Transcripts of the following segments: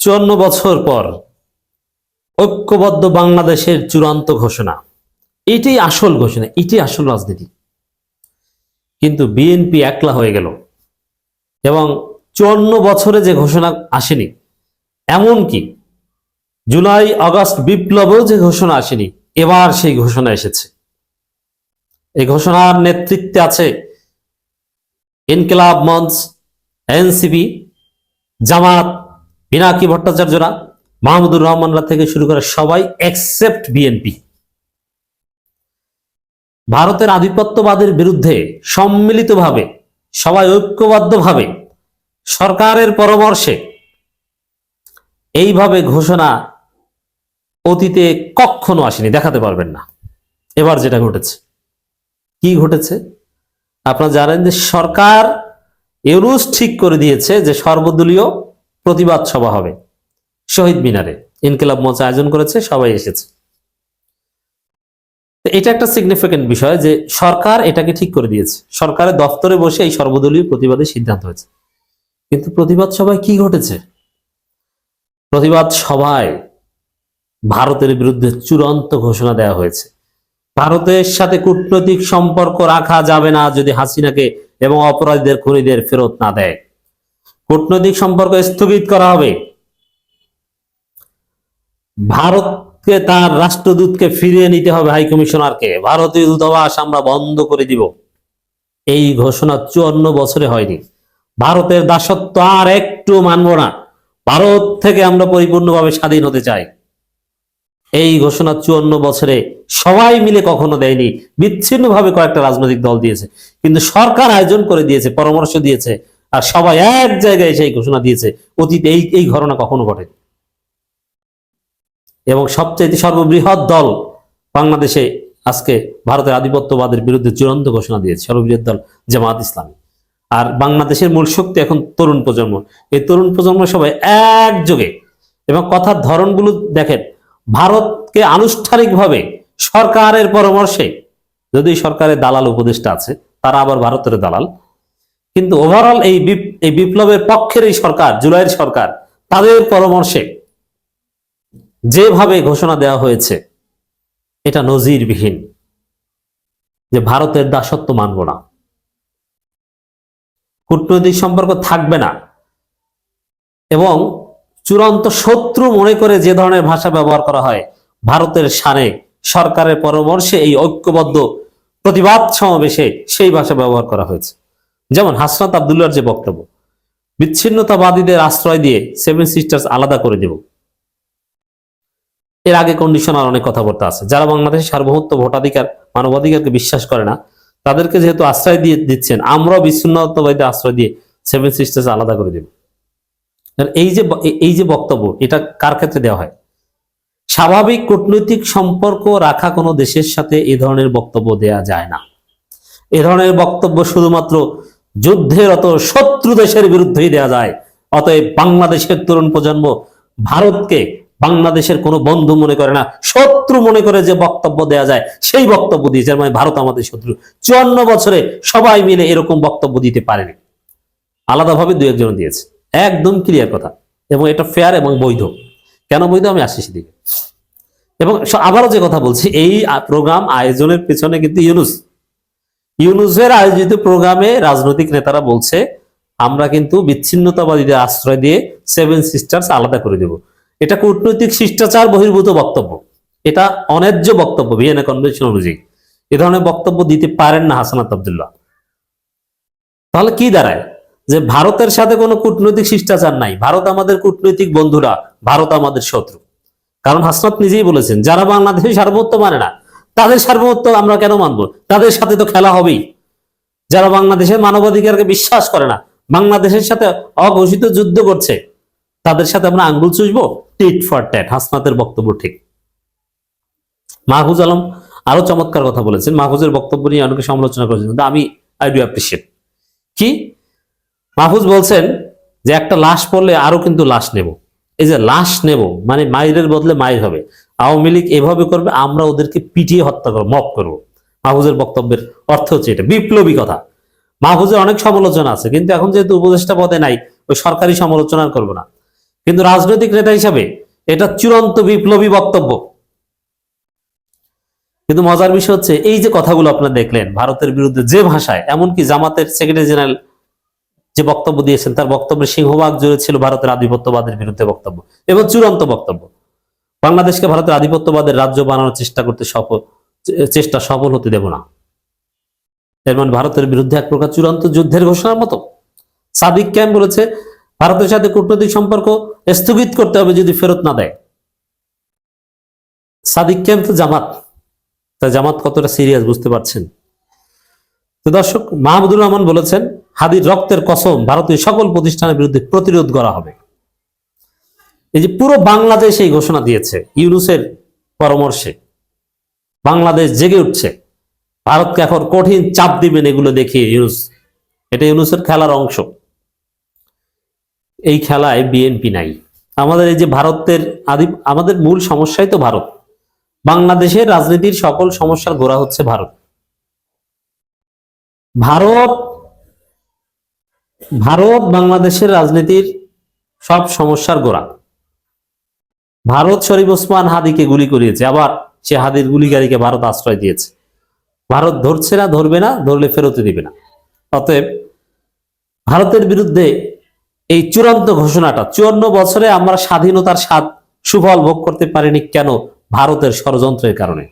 54 বছর পর ঐক্যবদ্ধ বাংলাদেশের চূড়ান্ত ঘোষণা, এটাই আসল ঘোষণা, এটাই আসল রাজনীতি। কিন্তু বিএনপি একলা হয়ে গেল এবং 54 বছরে যে ঘোষণা আসেনি, এমনকি জুলাই আগস্ট বিপ্লবেও যে ঘোষণা আসেনি, এবার সেই ঘোষণা এসেছে। এই ঘোষণার নেতৃত্বে আছে ইনকিলাব মঞ্চ, এনসিপি, জামাত, পিনাকি ভট্টাচার্যরা, মাহমুদুর রহমানরা থেকে শুরু করে সবাই এক্সেপ্ট বিএনপি। ভারতের আধিপত্যবাদের বিরুদ্ধে সম্মিলিতভাবে সবাই ঐক্যবদ্ধভাবে সরকারের পরামর্শে এইভাবে ঘোষণা অতীতে কখনো আসেনি, দেখাতে পারবেন না। এবার যেটা ঘটেছে, কি ঘটেছে আপনারা জানেন যে সরকার ইউনূস ঠিক করে দিয়েছে যে সর্বদলীয় প্রতিবাদ সভা হবে শহীদ মিনারে। ইনকিলাব মঞ্চ আয়োজন করেছে, সবাই এসেছে। এটা একটা সিগনিফিকেন্ট বিষয় যে সরকার এটাকে ঠিক করে দিয়েছে, সরকারের দপ্তরে বসে এই সর্বদলীয় প্রতিবাদের সিদ্ধান্ত হয়েছে। কিন্তু প্রতিবাদ সভায় কি ঘটেছে? প্রতিবাদ সভায় ভারতের বিরুদ্ধে চূড়ান্ত ঘোষণা দেওয়া হয়েছে। ভারতের সাথে কূটনৈতিক সম্পর্ক রাখা যাবে না যদি হাসিনাকে এবং অপরাধীদের খুনিদের ফেরত না দেয়। কূটনৈতিক সম্পর্ক স্থগিত করা হবে। ভারতকে তার রাষ্ট্রদূতকে ফিরিয়ে নিতে হবে, হাই কমিশনারকে। ভারতীয় দূতাবাস আমরা বন্ধ করে দিব। এই ঘোষণা 54 বছরে হয়নি। ভারতের দাসত্ব আর একটু মানব না। ভারত থেকে আমরা পরিপূর্ণভাবে স্বাধীন হতে চাই। এই ঘোষণা 54 বছরে সবাই মিলে কখনো দেয়নি, বিচ্ছিন্নভাবে কয়েকটা রাজনৈতিক দল দিয়েছে। কিন্তু সরকার আয়োজন করে দিয়েছে, পরামর্শ দিয়েছে, আর সবাই এক জায়গায় সেই ঘোষণা দিয়েছে। অতীতে এই ঘটনা কখনো ঘটেনি। এবং সবচেয়ে সর্ববৃহৎ দল বাংলাদেশে আজকে ভারতের আধিপত্যবাদের বিরুদ্ধে চূড়ান্ত ঘোষণা দিয়েছে, সর্ববৃহৎ দল জামাত ইসলামী। আর বাংলাদেশের মূল শক্তি এখন তরুণ প্রজন্ম। এই তরুণ প্রজন্ম সবাই একযোগে, এবং কথার ধরনগুলো দেখেন, ভারতকে আনুষ্ঠানিকভাবে সরকারের পরামর্শে, যদি সরকারের দালাল উপদেষ্টা আছে, তারা আবার ভারতের দালাল, কিন্তু ওভারঅল এই বিপ্লবের পক্ষের এই সরকার, জুলাইয়ের সরকার, তাদের পরামর্শে যেভাবে ঘোষণা দেওয়া হয়েছে, এটা নজিরবিহীন। যে ভারতের দাসত্ব মানব না, কূটনৈতিক সম্পর্ক থাকবে না, এবং চূড়ান্ত শত্রু মনে করে যে ধরনের ভাষা ব্যবহার করা হয় ভারতের শানে, সরকারের পরামর্শে এই ঐক্যবদ্ধ প্রতিবাদ সমাবেশে সেই ভাষা ব্যবহার করা হয়েছে। যেমন হাসনাত আব্দুল্লাহর যে বক্তব্য, বিচ্ছিন্নতাবাদীদের আশ্রয় দিয়ে 7 সিস্টার্স আলাদা করে দেব। এর আগে কন্ডিশনাল অনেক কথাবার্তা আছে। যারা বাংলাদেশের সার্বভৌমত্ব, ভোটাধিকার, মানবাধিকারকে বিশ্বাস করে না, তাদেরকে যেহেতু আশ্রয় দিয়ে দিচ্ছেন, আমরাও বিচ্ছিন্নতাবাদীদের আশ্রয় দিয়ে 7 সিস্টার্স আলাদা করে দেব। এই যে বক্তব্য, এটা কার ক্ষেত্রে দেওয়া হয়? স্বাভাবিক কূটনৈতিক সম্পর্ক রাখা কোনো দেশের সাথে এই ধরনের বক্তব্য দেয়া যায় না। এ ধরনের বক্তব্য শুধুমাত্র যুদ্ধেরত শত্রু দেশের বিরুদ্ধেই দেয়া যায়। অতএব বাংলাদেশের তরুণ প্রজন্ম ভারতকে বাংলাদেশের কোনো বন্ধু মনে করে না, শত্রু মনে করে যে বক্তব্য দেয়া যায় সেই বক্তব্য দিয়েছে। মানে ভারত আমাদের শত্রু। 54 বছরে সবাই মিলে এরকম বক্তব্য দিতে পারেনি, আলাদাভাবে দু একজন দিয়েছে। একদম ক্লিয়ার কথা, এবং এটা ফেয়ার এবং বৈধ। কেন বৈধ আমি আসছি সেদিকে। এবং আবারও যে কথা বলছি, এই প্রোগ্রাম আয়োজনের পেছনে কিন্তু ইউনূসের আয়োজিত প্রোগ্রামে রাজনৈতিক নেতারা বলছে আমরা কিন্তু বিচ্ছিন্নতাবাদীদের আশ্রয় দিয়ে 7 সিস্টার্স আলাদা করে দেব। এটা কূটনৈতিক শিষ্টাচার বহির্ভূত বক্তব্য, এটা অন্যায্য বক্তব্য। ভিয়েনা কনভেনশন অনুযায়ী এ ধরনের বক্তব্য দিতে পারেন না হাসনাত আব্দুল্লাহ। তাহলে কি দাঁড়ায়? যে ভারতের সাথে কোনো কূটনৈতিক শিষ্টাচার নাই, ভারত আমাদের কূটনৈতিক বন্ধুরা, ভারত আমাদের শত্রু। কারণ হাসনাত নিজেই বলেছেন, যারা বাংলাদেশের সার্বভৌমত্ব মানে না, তাদের সার্বভৌমত্ব আমরা কেন মানবো? তাদের সাথে তো খেলা হবেই। যারা বাংলাদেশের মানবাধিকারকে বিশ্বাস করে না, বাংলাদেশের সাথে অঘোষিত যুদ্ধ করছে, তাদের সাথে আমরা আঙ্গুল চুষবো? Tit for tat. হাসনাতের বক্তব্য ঠিক। মাহফুজ আলম আরো চমৎকার কথা বলেছেন। মাহফুজের বক্তব্য নিয়ে অনেকে সমালোচনা করেছেন, কিন্তু আই ডু অ্যাপ্রিশিয়েট। কি মাহফুজ বলছেন যে একটা লাশ পড়লে আরো কিন্তু লাশ নেব। এই যে লাশ নেব মানে মায়ের বদলে মায়ের হবে। আওয়ামী লীগ এভাবে করবে, আমরা ওদেরকে পিটিয়ে হত্যা করবো, মপ করবো। মাহফুজের বক্তব্যের অর্থ হচ্ছে এটা, বিপ্লবী কথা। মাহফুজের অনেক সমালোচনা আছে, কিন্তু এখন যেহেতু উপদেষ্টা পদে নাই, ওই সরকারি সমালোচনা করবো না। কিন্তু রাজনৈতিক নেতা হিসাবে এটা চূড়ান্ত বিপ্লবী বক্তব্য। কিন্তু মজার বিষয় হচ্ছে এই যে কথাগুলো আপনারা দেখলেন ভারতের বিরুদ্ধে যে ভাষায়, এমনকি জামাতের সেক্রেটারি জেনারেল যে বক্তব্য দিয়েছেন তার বক্তব্যের সিংহভাগ জুড়ে ছিল ভারতের আধিপত্যবাদের বিরুদ্ধে বক্তব্য এবং চূড়ান্ত বক্তব্য। বাংলাদেশকে ভারতের আধিপত্যবাদের রাজ্য বানানোর চেষ্টা সফল হতে দেব না। এর মানে ভারতের বিরুদ্ধে এক প্রকার চূড়ান্ত যুদ্ধের ঘোষণার মতো। সাদিক ক্যাম্প বলেছে ভারতের সাথে কূটনৈতিক সম্পর্ক স্থগিত করতে হবে যদি ফেরত না দেয়। সাদিক ক্যাম্প তো জামাত, তা জামাত কতটা সিরিয়াস বুঝতে পারছেন? তো দর্শক, মাহমুদুর রহমান বলেছেন হাদির রক্তের কসম, ভারতীয় সকল প্রতিষ্ঠানের বিরুদ্ধে প্রতিরোধ করা হবে। এই যে পুরো বাংলাদেশ এই ঘোষণা দিয়েছে ইউনূসের পরামর্শে, বাংলাদেশ জেগে উঠছে, ভারতকে এখন কঠিন চাপ দিবেন এগুলো দেখিয়ে ইউনূস। এটা ইউনূসের খেলার অংশ। এই খেলায় বিএনপি নাই। আমাদের এই যে ভারতের আমাদের মূল সমস্যাই তো ভারত। বাংলাদেশের রাজনীতির সকল সমস্যার গোড়া হচ্ছে ভারত। ভারত ভারত বাংলাদেশের রাজনীতির সব সমস্যার গোড়া। ভারত শরীফ ওসমান হাদিকে গুলি করিয়েছে, আবার সে হাদির গুলিকারীকে ভারত আশ্রয় দিয়েছে। ভারত ধরছে না, ধরবে না, ধরলে ফেরতে দিবে না। অতএব ভারতের বিরুদ্ধে এই চূড়ান্ত ঘোষণাটা, 54 বছরে আমরা স্বাধীনতার স্বাদ সুফল ভোগ করতে পারিনি কেন? ভারতের ষড়যন্ত্রের কারণে।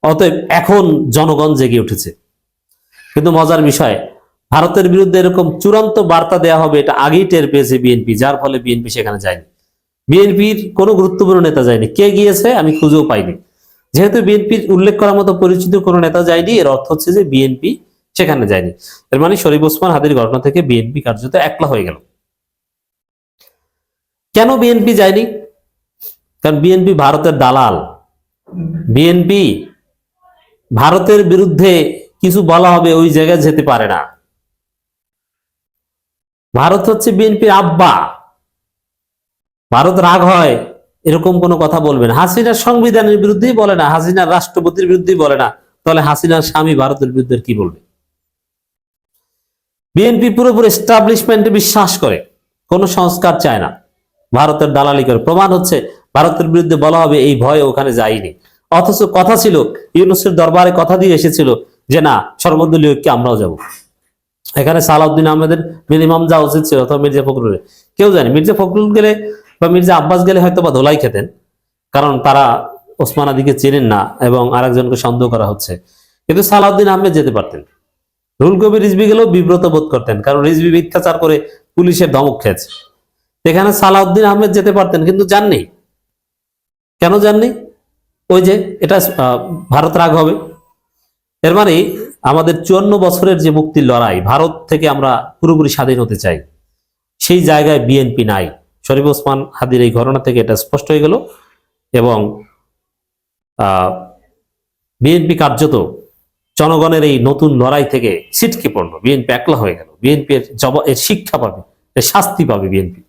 অতএব এখন জনগণ জেগে উঠেছে। কিন্তু মজার বিষয়, ভারতের বিরুদ্ধে এরকম চূড়ান্ত বার্তা দেওয়া হবে এটা আগেই টের পেয়েছে বিএনপি, যার ফলে বিএনপি সেখানে যায়নি। বিএনপির কোনো গুরুত্বপূর্ণ নেতা যায়নি। কে গিয়েছে আমি খুঁজেও পাইনি। যেহেতু বিএনপির উল্লেখ করার মতো পরিচিত কোনো নেতা যায়নি, এর অর্থ হচ্ছে যে বিএনপি সেখানে যায়নি। এর মানে শরীফ ওসমান হাদির ঘটনা থেকে বিএনপি কার্যত একলা হয়ে গেল। কেন বিএনপি যায়নি? কারণ বিএনপি ভারতের দালাল। বিএনপি ভারতের বিরুদ্ধে কিছু বলা হবে ওই জায়গায় যেতে পারে না। ভারত হচ্ছে বিএনপির আব্বা। ভারত রাগ হয় এরকম কোনো কথা বলবে না। হাসিনার সংবিধানের বিরুদ্ধেই বলে না, হাসিনার রাষ্ট্রপতির বিরুদ্ধেই বলে না, তাহলে হাসিনার স্বামী ভারতের বিরুদ্ধে কি বলবে? বিএনপি পুরোপুরি এস্টাবলিশমেন্টে বিশ্বাস করে, কোনো সংস্কার চায় না, ভারতের দালালি করে। প্রমাণ হচ্ছে ভারতের বিরুদ্ধে বলা হবে এই ভয়ে ওখানে যায়নি। অথচ কথা ছিল, ইউনূসের দরবারে কথা দিয়ে এসেছিল যে না, সর্বদলীয় ঐক্যে আমরাও যাব। এখানে সালাউদ্দিন আহমেদের মিনিমাম যাওয়া উচিত ছিল, অথবা মির্জা ফখরুলের। কেউ জানে মির্জা ফখরুল গেলে বা মির্জা আব্বাস গেলে হয়তো বা ধোলাই খেতেন, কারণ তারা ওসমান আদিকে চেনেন না এবং আরেকজনকে সন্দেহ করা হচ্ছে। কিন্তু সালাউদ্দিন আহমেদ যেতে পারতেন। রুহুল কবির রিজভী গেলেও বিব্রত বোধ করতেন, কারণ রিজভী মিথ্যাচার করে পুলিশের ধমক খেয়েছে। এখানে সালাউদ্দিন আহমেদ যেতে পারতেন, কিন্তু যাননি। কেন যাননি? ওই যে এটা ভারত রাগ হবে। এর মানে আমাদের 54 বছরের যে মুক্তির লড়াই, ভারত থেকে আমরা পুরোপুরি স্বাধীন হতে চাই, সেই জায়গায় বিএনপি নাই। শরীফ ওসমান হাদির এই ঘটনা থেকে এটা স্পষ্ট হয়ে গেল। এবং বিএনপি কার্যত জনগণের এই নতুন লড়াই থেকে ছিটকে পড়লো। বিএনপি একলা হয়ে গেল। বিএনপির এর শিক্ষা পাবে, এর শাস্তি পাবে বিএনপি।